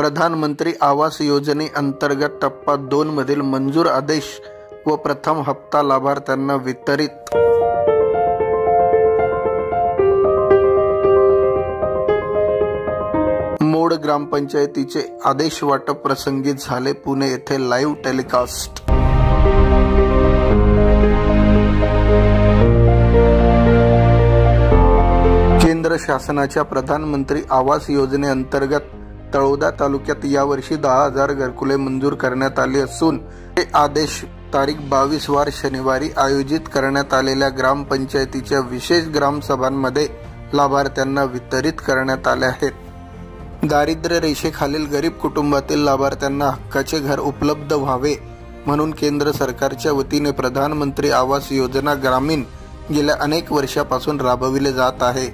प्रधानमंत्री आवास योजनेअंतर्गत टप्पा 2 मधील मंजूर आदेश व प्रथम हप्ता लाभार्थ्यांना वितरित। मोड ग्रामपंचायतीचे आदेश वाटप प्रसंगी झाले पुणे येथे लाईव्ह टेलिकास्ट। केंद्र शासनाच्या प्रधानमंत्री आवास योजनेअंतर्गत तळोदा तालुक्यात यावर्षी 10,000 घरकुले मंजूर करण्यात आले असून हे आदेश तारीख 22 वार शनिवारी आयोजित करण्यात आलेल्या ग्रामपंचायतीच्या विशेष ग्रामसभांमध्ये लाभार्थ्यांना वितरित करण्यात आले आहेत। दारिद्र्य रेषेखालील गरीब कुटुंबातील लाभार्थ्यांना हक्काचे घर उपलब्ध व्हावे म्हणून केंद्र सरकारच्या वतीने प्रधानमंत्री आवास योजना ग्रामीण गेल्या अनेक वर्षापासून राबविले जात आहे।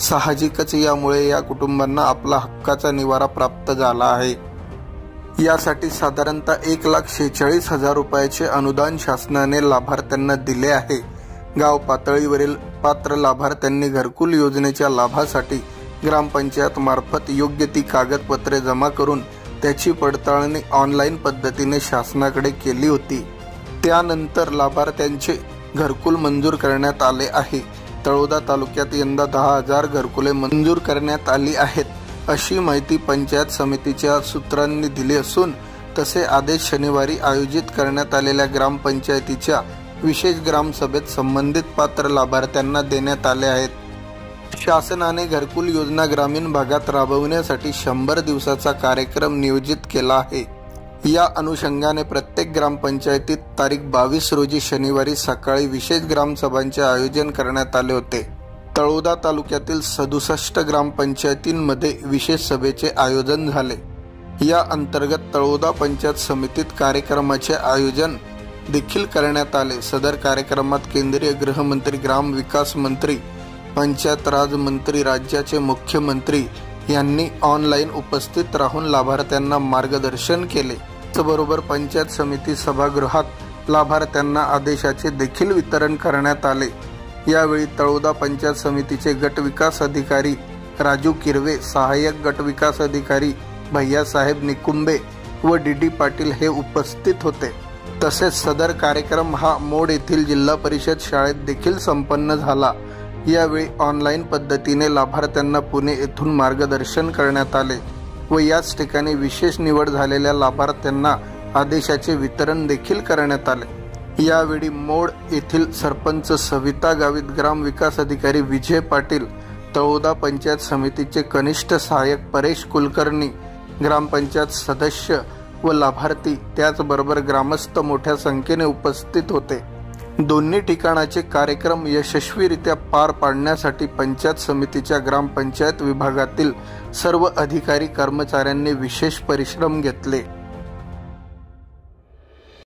साहजिकच यामुळे या कुटुंबांना आपला हक्काचा निवारा प्राप्त झाला आहे। यासाठी साधारणतः 1,46,000 रुपयाचे अनुदान शासनाने लाभार्थ्यांना दिले आहे। गाव पातळीवरील पात्र लाभार्थ्यांनी घरकुल योजनेच्या लाभासाठी ग्रामपंचायत मार्फत योग्य ती कागदपत्रे जमा करून त्याची पडताळणी ऑनलाईन पद्धतीने शासनाकडे केली होती। त्यानंतर लाभार्थ्यांचे घरकुल मंजूर करण्यात आले आहे। तळोदा तालुक्यात यंदा 10,000 घरकुले मंजूर करण्यात आली आहेत अशी माहिती पंचायत समितीच्या सूत्रांनी दिली असून तसे आदेश शनिवारी आयोजित करण्यात आलेल्या ग्रामपंचायतीच्या विशेष ग्रामसभेत संबंधित पात्र लाभार्थ्यांना देण्यात आले आहेत। शासनाने घरकुल योजना ग्रामीण भागात राबवण्यासाठी 100 दिवसाचा कार्यक्रम नियोजित केला आहे। या अनुषंगाने प्रत्येक ग्रामपंचायतीत तारीख 22 रोजी शनिवारी सकाळी विशेष ग्रामसभांचे आयोजन करण्यात आले होते। तळोदा तालुक्यातील 67 ग्रामपंचायतींमध्ये विशेष सभेचे आयोजन झाले। या अंतर्गत तळोदा पंचायत समितीत कार्यक्रमाचे आयोजन देखील करण्यात आले। सदर कार्यक्रमात केंद्रीय गृहमंत्री, ग्रामविकास मंत्री, पंचायत राज मंत्री, राज्याचे मुख्यमंत्री यांनी ऑनलाईन उपस्थित राहून लाभार्थ्यांना मार्गदर्शन केले। त्याचबरोबर पंचायत समिती सभागृहात लाभार्थ्यांना आदेशाचे देखील वितरण करण्यात आले। यावेळी तळोदा पंचायत समितीचे गट विकास अधिकारी राजू किरवे, सहाय्यक गट विकास अधिकारी भैयासाहेब निकुंबे व डी पाटील हे उपस्थित होते। तसेच सदर कार्यक्रम हा मोड येथील जिल्हा परिषद शाळेत देखील संपन्न झाला। यावेळी ऑनलाईन पद्धतीने लाभार्थ्यांना पुणे येथून मार्गदर्शन करण्यात आले व याच ठिकाणी विशेष निवड झालेल्या लाभार्थ्यांना आदेशाचे वितरण देखील करण्यात आले। यावेळी मोड येथील सरपंच सविता गावित, ग्राम विकास अधिकारी विजय पाटील, तळोदा पंचायत समितीचे कनिष्ठ सहाय्यक परेश कुलकर्णी, ग्रामपंचायत सदस्य व लाभार्थी त्याचबरोबर ग्रामस्थ मोठ्या संख्येने उपस्थित होते। दोन्ही ठिकाणाचे कार्यक्रम यशस्वीरित्या पार पाडण्यासाठी पंचायत समितीच्या ग्रामपंचायत विभागातील सर्व अधिकारी कर्मचाऱ्यांनी विशेष परिश्रम घेतले।